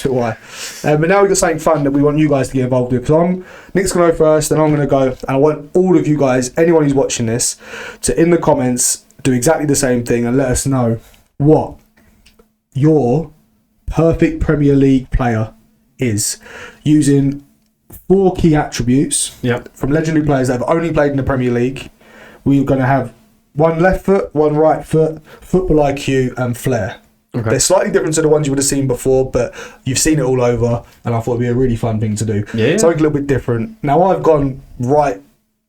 That's why. But now we've got something fun that we want you guys to get involved with. So Nick's going to go first, and I'm going to go. And I want all of you guys, anyone who's watching this, to in the comments do exactly the same thing and let us know what your perfect Premier League player is, using 4 key attributes from legendary players that have only played in the Premier League. We're going to have 1 left foot, 1 right foot, football IQ, and flair. Okay. They're slightly different to the ones you would have seen before, but you've seen it all over, and I thought it'd be a really fun thing to do. Yeah. Something a little bit different. Now, I've gone right,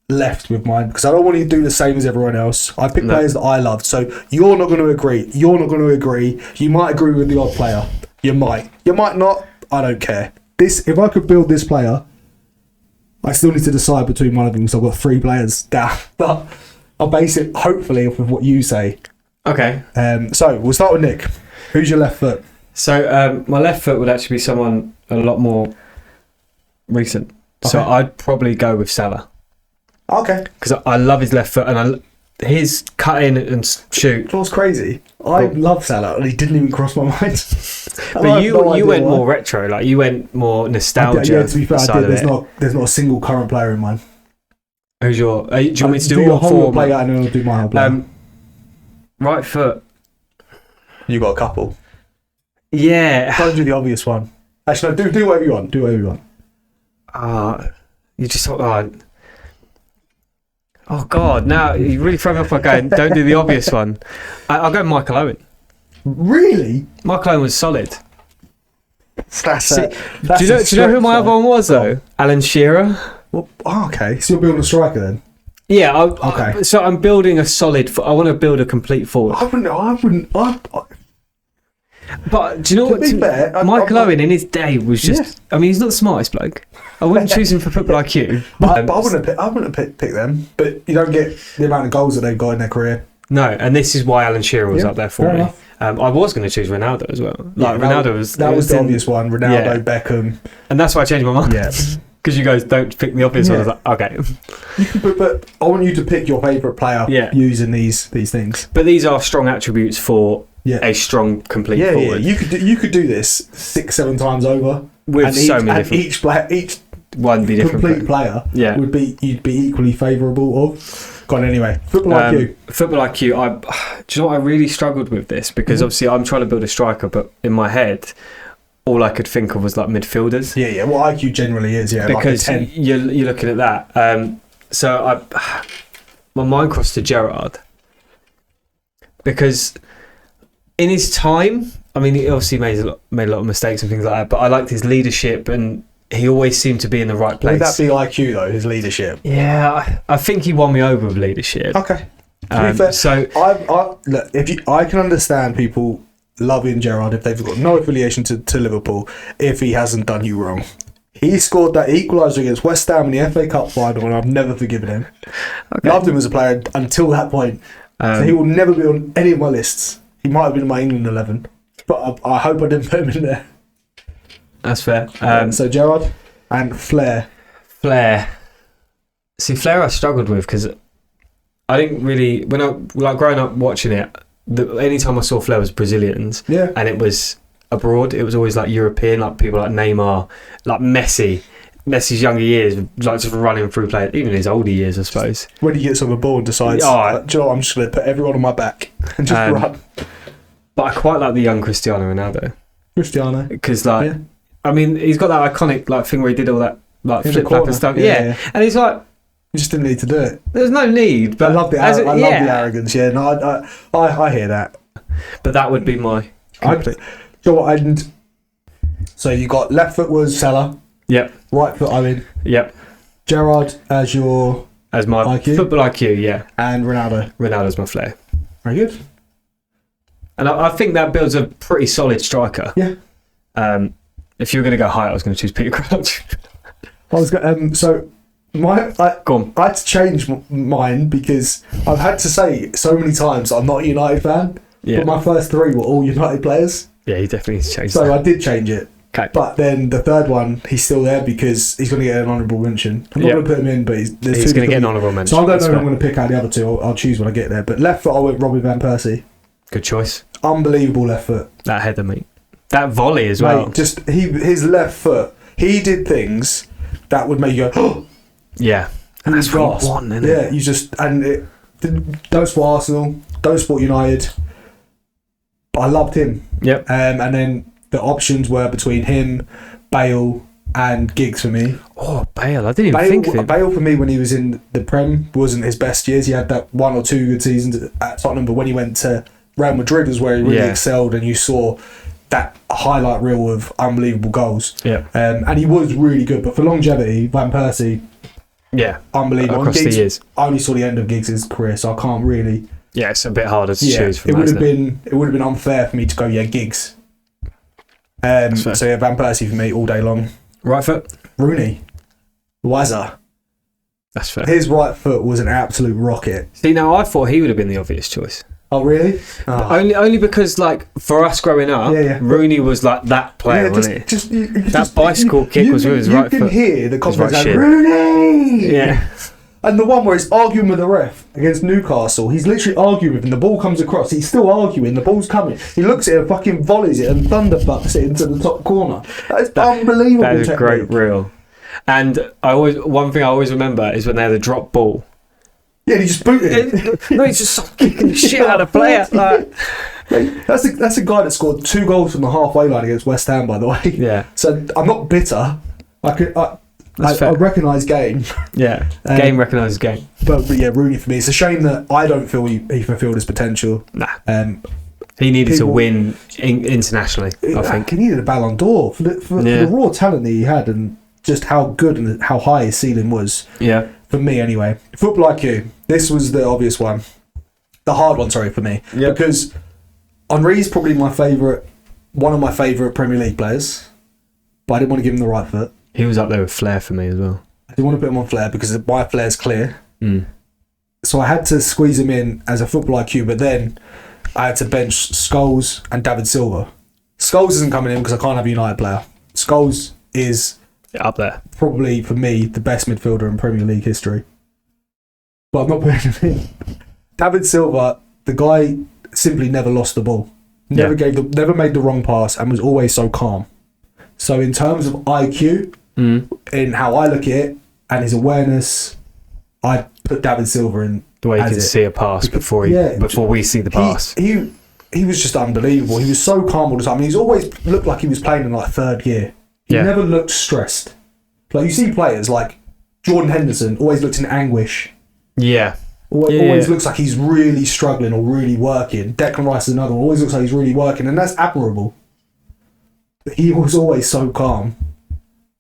left with mine because I don't want you to do the same as everyone else. I picked players that I loved, so you're not going to agree. You're not going to agree. You might agree with the odd player. You might. You might not. I don't care. If I could build this player, I still need to decide between one of them, so I've got 3 players down. But I'll base it, hopefully, off of what you say. Okay. So we'll start with Nick. Who's your left foot? So my left foot would actually be someone a lot more recent. Okay. So I'd probably go with Salah. Okay. Because I love his left foot, and his cut in and shoot. It was crazy. I love Salah, and he didn't even cross my mind. But you went more retro, like you went more nostalgia. Yeah, to be fair, I did. There's not a single current player in mine. Who's your? Do you want me to do your whole player, and then I'll do my whole player? Right foot. You got a couple. Yeah. Try to do the obvious one. Actually, no, do whatever you want. Do whatever you want. You just thought, oh God! Now you really throw me off by going. Don't do the obvious one. I'll go Michael Owen. Really? Michael Owen was solid. Do you know who my other one was though? Alan Shearer. Well, okay. So you're building a striker then? Yeah. Okay. So I'm building a solid. I want to build a complete forward. I wouldn't. But do you know what? To be fair, Michael Owen in his day was just. Yeah. I mean, he's not the smartest bloke. I wouldn't choose him for football IQ. But I wouldn't pick them. But you don't get the amount of goals that they've got in their career. No, and this is why Alan Shearer was up there for me. I was going to choose Ronaldo as well. Ronaldo was the obvious one. Ronaldo, Beckham, and that's why I changed my mind. Yeah, because you guys don't pick the obvious one. I was like, okay. But I want you to pick your favourite player using these things. But these are strong attributes for a strong complete forward. Yeah, you could do this 6-7 times over with so many different. Each one be different. Complete player you'd be equally favourable of. Gone anyway. Football IQ. Football IQ. Do you know what? I really struggled with this because obviously I'm trying to build a striker, but in my head, all I could think of was like midfielders. Yeah. What IQ generally is, because like you're looking at that. So my mind crossed to Gerrard because in his time, I mean, he obviously made a lot of mistakes and things like that, but I liked his leadership and he always seemed to be in the right place. Would that be IQ though, his leadership? Yeah, I think he won me over with leadership. Okay. To be fair, so look, I can understand people loving Gerrard if they've got no affiliation to Liverpool if he hasn't done you wrong. He scored that equaliser against West Ham in the FA Cup final, and I've never forgiven him. Okay. Loved him as a player until that point. So he will never be on any of my lists. He might have been in my England 11, but I hope I didn't put him in there. That's fair. So Gerrard and Flair. See, Flair I struggled with because I didn't really, when I growing up watching it, any time I saw Flair was Brazilians, and it was abroad. It was always like European, like people like Neymar, like Messi. Messi's younger years, like just running through players, even his older years, I suppose. When he gets on the ball and decides, do you know what, I'm just going to put everyone on my back and just run. But I quite like the young Cristiano Ronaldo. Because I mean, he's got that iconic like thing where he did all that like flip flap and stuff. Yeah. And he's like, you just didn't need to do it. There's no need. But I love the arrogance. Yeah, no, I hear that. But that would be my. So you got left foot was Salah. Yep. Right foot Owen. Yep. Gerrard as my IQ. Football IQ, yeah. And Ronaldo. Ronaldo's my Flair. Very good. And I think that builds a pretty solid striker. Yeah. If you were going to go high, I was going to choose Peter Crouch. I had to change mine because I've had to say so many times I'm not a United fan. Yeah. But my first 3 were all United players. Yeah, he definitely needs to change that. So I did change it. Okay. But then the third one, he's still there because he's going to get an honourable mention. I'm not going to put him in, but he's going to get an honourable mention. So I don't know who I'm going to pick out the other 2. I'll choose when I get there. But left foot, I went Robin van Persie. Good choice. Unbelievable left foot. That header, mate. That volley as well. Mate, just his left foot. He did things that would make you go, oh, yeah. And that's what you want, isn't it? Yeah, you just don't support Arsenal, don't support United. But I loved him. Yep. And then the options were between him, Bale, and Giggs for me. Oh, Bale! I didn't even think of him. Bale for me when he was in the Prem wasn't his best years. He had that 1 or 2 good seasons at Tottenham, but when he went to Real Madrid was where he really excelled, and you saw that highlight reel of unbelievable goals. Yeah. And he was really good, but for longevity, Van Persie, unbelievable. Across the years. I only saw the end of Giggs' career, so I can't really. Yeah, it's a bit harder to choose from. It would have been unfair for me to go Giggs. So yeah, Van Persie for me all day long. Right foot, Rooney, Wazza. That's fair. His right foot was an absolute rocket. See, now I thought he would have been the obvious choice. Oh really? Oh. Only because like for us growing up, Rooney was like that player, wasn't he? That bicycle kick was with his right foot. You can hear the comments like Rooney. Yeah. And the one where he's arguing with the ref against Newcastle, he's literally arguing with him. The ball comes across, he's still arguing. The ball's coming. He looks at it and fucking volleys it and thunderfucks it into the top corner. That is unbelievable. That is a great reel. And one thing I always remember is when they had a drop ball. Yeah, he just booted it. No, he's just kicking the shit out of the player. Like. That's a guy that scored 2 goals from the halfway line against West Ham, by the way. Yeah. So I'm not bitter. I recognise game. Yeah, game recognises game. But yeah, Rooney for me. It's a shame that I don't feel he fulfilled his potential. Nah. He needed to win internationally, I think. He needed a Ballon d'Or for the raw talent that he had and just how good and how high his ceiling was. Yeah. For me, anyway. Football IQ. This was the obvious one. The hard one, sorry, for me. Yep. Because Henry's probably one of my favourite Premier League players. But I didn't want to give him the right foot. He was up there with Flair for me as well. I didn't want to put him on Flair because my Flair's clear. Mm. So I had to squeeze him in as a football IQ, but then I had to bench Scholes and David Silva. Scholes isn't coming in because I can't have a United player. Scholes is up there. Probably, for me, the best midfielder in Premier League history. But I'm not putting him in. David Silva, the guy simply never lost the ball. Never made the wrong pass and was always so calm. So in terms of IQ, in how I look at it, and his awareness, I put David Silva in. The way he can see a pass before we see the pass. He was just unbelievable. He was so calm all the time. I mean, he's always looked like he was playing in like 3rd gear. He never looked stressed. Like you see players like Jordan Henderson always looked in anguish. Yeah. Always looks like he's really struggling or really working. Declan Rice is another one. Always looks like he's really working, and that's admirable. But he was always so calm.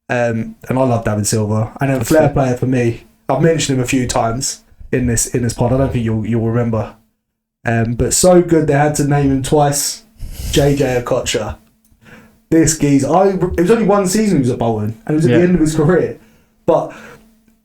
And I love David Silva. And then Flair player for me. I've mentioned him a few times in this pod. I don't think you'll remember. But so good they had to name him twice. JJ Okocha. This geezer. It was only 1 season he was at Bolton, and it was at the end of his career. But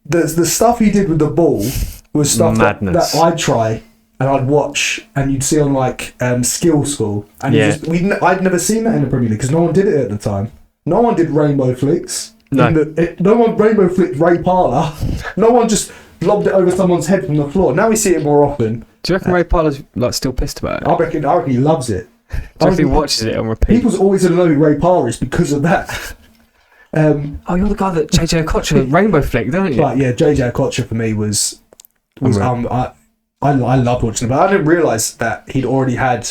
the stuff he did with the ball was stuff that I'd try and I'd watch, and you'd see on like Skill School, and I'd never seen that in the Premier League because no one did it at the time. No one did rainbow flicks. No one rainbow flicked Ray Parlour. No one just lobbed it over someone's head from the floor. Now we see it more often. Do you reckon Ray Parlour's like still pissed about it? I reckon he loves it. Do you reckon he watches it on repeat? People's always going to know who Ray Parlour is because of that. You're the guy that JJ Okocha rainbow flicked, don't you? But yeah, JJ Okocha for me was I loved watching him, but I didn't realise that he'd already had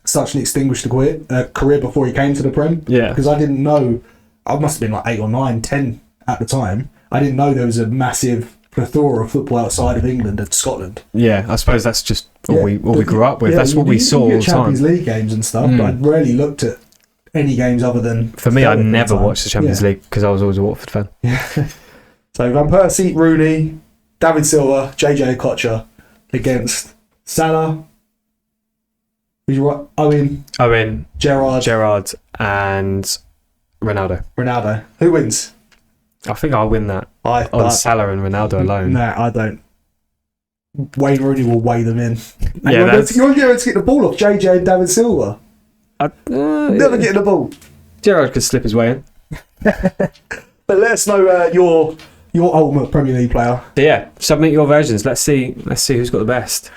such an extinguished career before he came to the Prem. Yeah. Because I didn't know, I must have been like 8 or 9, 10 at the time. I didn't know there was a massive plethora of football outside of England and Scotland. Yeah, I suppose that's just all we grew up with. That's what we saw all the time. Champions League games and stuff, but I'd rarely looked at any games other than... For me, I never watched the Champions League because I was always a Watford fan. Yeah. So Van Persie, Rooney, David Silva, JJ Okocha against Salah, Owen, Gerrard and Ronaldo. Who wins? I think I'll win that on Salah and Ronaldo alone. No, I don't. Wayne Rooney will weigh them in. And you're going to get the ball off JJ and David Silva. Never getting the ball. Gerrard could slip his way in. But let us know your ultimate Premier League player. Yeah, submit your versions. Let's see who's got the best.